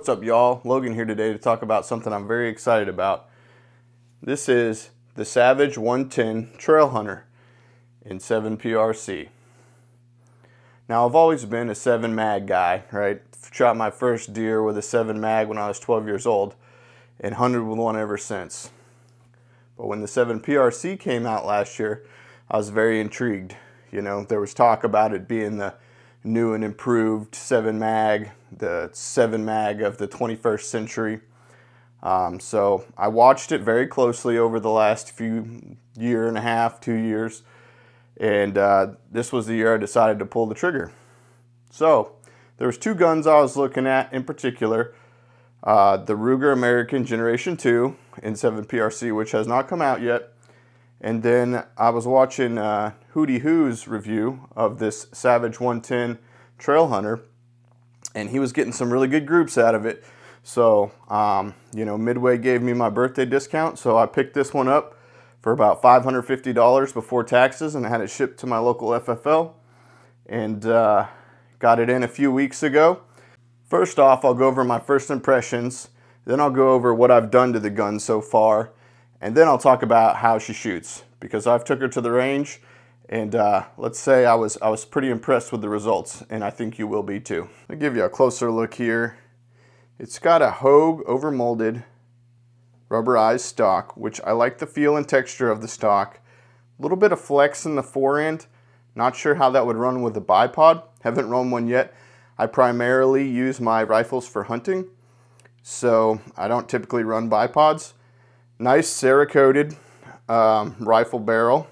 What's up, y'all? Logan here today to talk about something I'm very excited about. This is the Savage 110 Trail Hunter in 7 PRC. Now, I've always been a 7 mag guy, right? Shot my first deer with a 7 mag when I was 12 years old and hunted with one ever since. But when the 7 PRC came out last year, I was very intrigued. You know, there was talk about it being the new and improved 7 mag, the 7 mag of the 21st century. So I watched it very closely over the last year and a half, 2 years, and this was the year I decided to pull the trigger. So there was 2 guns I was looking at in particular, the Ruger American Generation 2 in 7 PRC, which has not come out yet. And then I was watching Hootie Who's review of this Savage 110 Trail Hunter, and he was getting some really good groups out of it. So, you know, Midway gave me my birthday discount, so I picked this one up for about $550 before taxes, and I had it shipped to my local FFL, and got it in a few weeks ago. First off, I'll go over my first impressions, then I'll go over what I've done to the gun so far, and then I'll talk about how she shoots, because I've took her to the range, and let's say I was pretty impressed with the results, and I think you will be too. I'll give you a closer look here. It's got a Hogue overmolded rubberized stock, which I like the feel and texture of the stock. A little bit of flex in the forend. Not sure how that would run with a bipod. Haven't run one yet. I primarily use my rifles for hunting, so I don't typically run bipods. Nice Cerakoted rifle barrel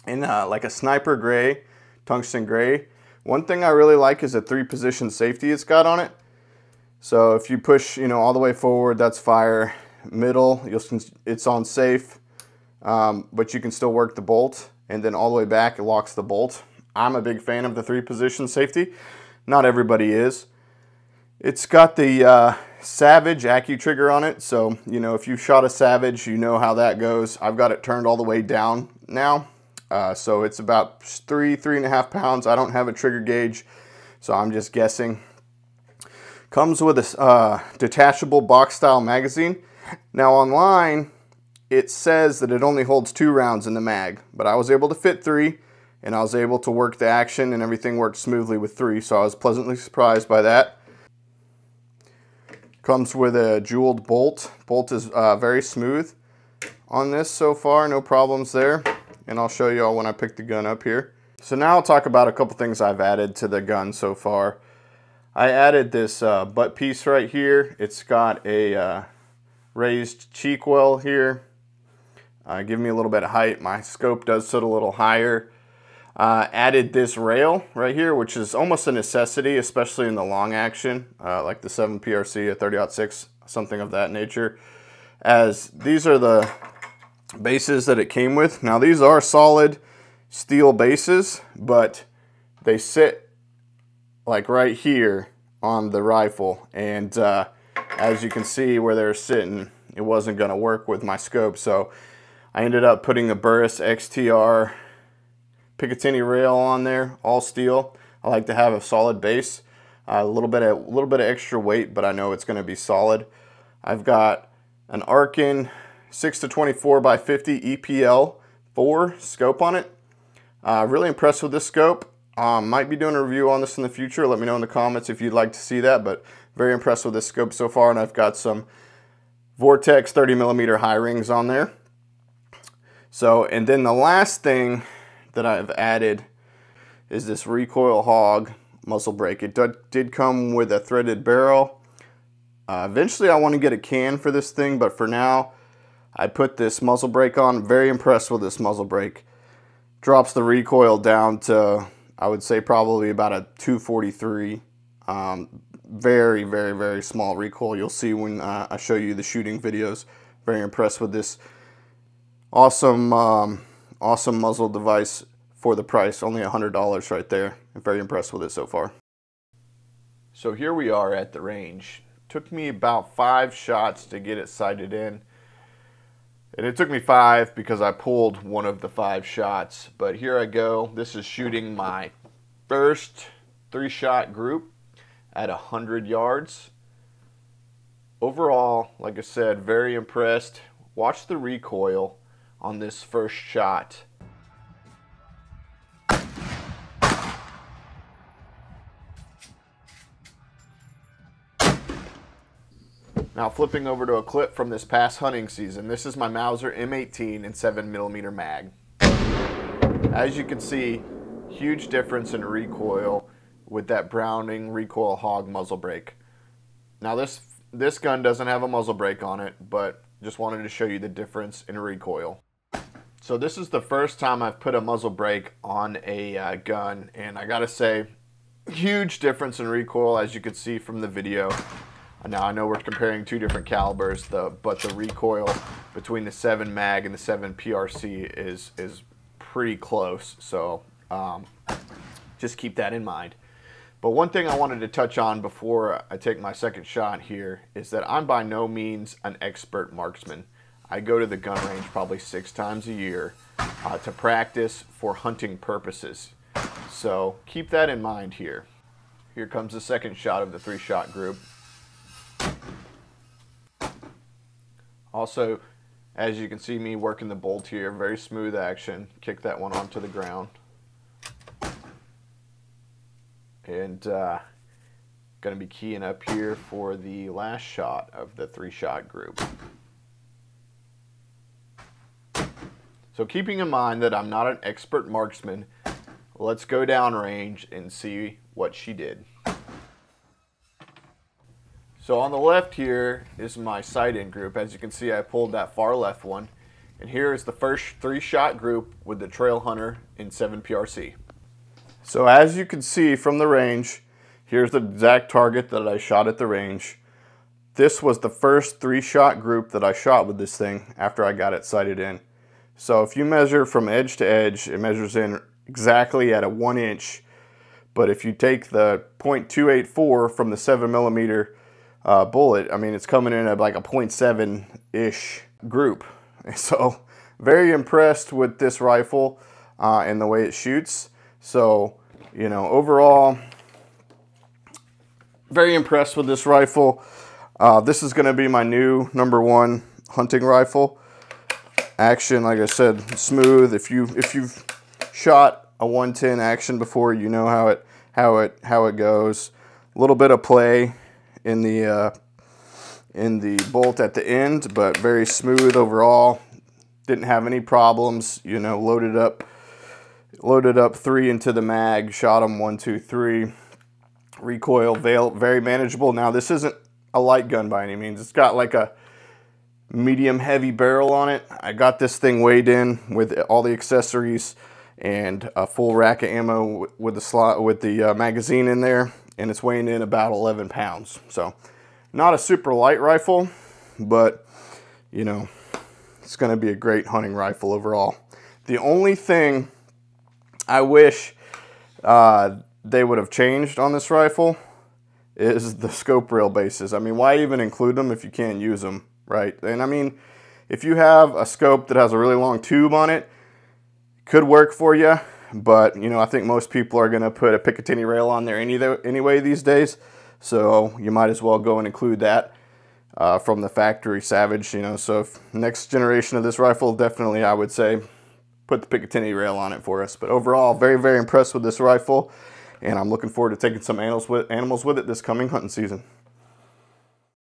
in like a sniper gray, tungsten gray. One thing I really like is the 3-position safety it's got on it. So if you push, you know, all the way forward, that's fire. Middle, it's on safe, but you can still work the bolt. And then all the way back, it locks the bolt. I'm a big fan of the 3-position safety. Not everybody is. It's got the Savage AccuTrigger on it, so you know, if you shot a Savage, you know how that goes. I've got it turned all the way down now, so it's about 3.5 pounds. I don't have a trigger gauge, so I'm just guessing. Comes with a detachable box style magazine. Now online it says that it only holds 2 rounds in the mag, but I was able to fit 3, and I was able to work the action, and everything worked smoothly with 3, so I was pleasantly surprised by that. Comes with a jeweled bolt. Bolt is very smooth on this so far, no problems there. And I'll show you all when I pick the gun up here. So now I'll talk about a couple things I've added to the gun so far. I added this butt piece right here. It's got a raised cheek well here. Give me a little bit of height. My scope does sit a little higher. Added this rail right here, which is almost a necessity, especially in the long action, like the 7 PRC, a 30-06, something of that nature, as these are the bases that it came with. Now, these are solid steel bases, but they sit like right here on the rifle, and as you can see where they're sitting, it wasn't going to work with my scope, so I ended up putting a Burris XTR Picatinny rail on there, all steel. I like to have a solid base, a little bit of extra weight, but I know it's going to be solid. I've got an Arkin 6-24 by 50 EPL 4 scope on it. Really impressed with this scope. Might be doing a review on this in the future. Let me know in the comments if you'd like to see that, but very impressed with this scope so far. And I've got some Vortex 30mm high rings on there. So, and then the last thing that I've added is this Recoil Hog muzzle brake. It did come with a threaded barrel. Eventually I want to get a can for this thing, but for now I put this muzzle brake on. Very impressed with this muzzle brake. Drops the recoil down to, I would say, probably about a 243. Very, very, very small recoil. You'll see when I show you the shooting videos. Very impressed with this awesome awesome muzzle device for the price, only $100 right there. I'm very impressed with it so far. So here we are at the range. Took me about 5 shots to get it sighted in. And it took me 5 because I pulled one of the 5 shots. But here I go. This is shooting my first 3-shot group at 100 yards. Overall, like I said, very impressed. Watch the recoil on this first shot. Now flipping over to a clip from this past hunting season. This is my Mauser M18 and 7mm mag. As you can see, huge difference in recoil with that Browning Recoil Hog muzzle brake. Now this gun doesn't have a muzzle brake on it, but just wanted to show you the difference in recoil. So this is the first time I've put a muzzle brake on a gun, and I gotta say, huge difference in recoil, as you could see from the video. Now I know we're comparing two different calibers, but the recoil between the 7 mag and the 7 PRC is pretty close. So just keep that in mind. But one thing I wanted to touch on before I take my second shot here is that I'm by no means an expert marksman. I go to the gun range probably 6 times a year to practice for hunting purposes. So keep that in mind here. Here comes the second shot of the 3-shot group. Also, as you can see me working the bolt here, very smooth action. Kick that one onto the ground. And going to be keying up here for the last shot of the 3-shot group. So keeping in mind that I'm not an expert marksman, let's go downrange and see what she did. So on the left here is my sight-in group. As you can see, I pulled that far left one. And here is the first 3-shot group with the Trail Hunter in 7 PRC. So as you can see from the range, here's the exact target that I shot at the range. This was the first 3-shot group that I shot with this thing after I got it sighted in. So if you measure from edge to edge, it measures in exactly at a 1 inch. But if you take the .284 from the 7mm bullet, I mean, it's coming in at like a 0.7-ish group. So very impressed with this rifle and the way it shoots. So, you know, overall, very impressed with this rifle. This is going to be my new #1 hunting rifle. Action, like I said, smooth. If you've shot a 110 action before, you know how it goes. A little bit of play in the bolt at the end, but very smooth overall. Didn't have any problems. You know, loaded up 3 into the mag, shot them 1, 2, 3. Recoil very manageable. Now this isn't a light gun by any means. It's got like a medium heavy barrel on it. I got this thing weighed in with all the accessories and a full rack of ammo with the slot with the magazine in there, and it's weighing in about 11 pounds. So not a super light rifle, but you know, it's going to be a great hunting rifle overall. The only thing I wish they would have changed on this rifle is the scope rail bases. I mean, why even include them if you can't use them, right? And I mean, if you have a scope that has a really long tube on it, it could work for you. But, you know, I think most people are going to put a Picatinny rail on there anyway these days. So you might as well go and include that from the factory Savage, you know. So if next generation of this rifle, definitely I would say put the Picatinny rail on it for us. But overall, very, very impressed with this rifle. And I'm looking forward to taking some animals with it this coming hunting season.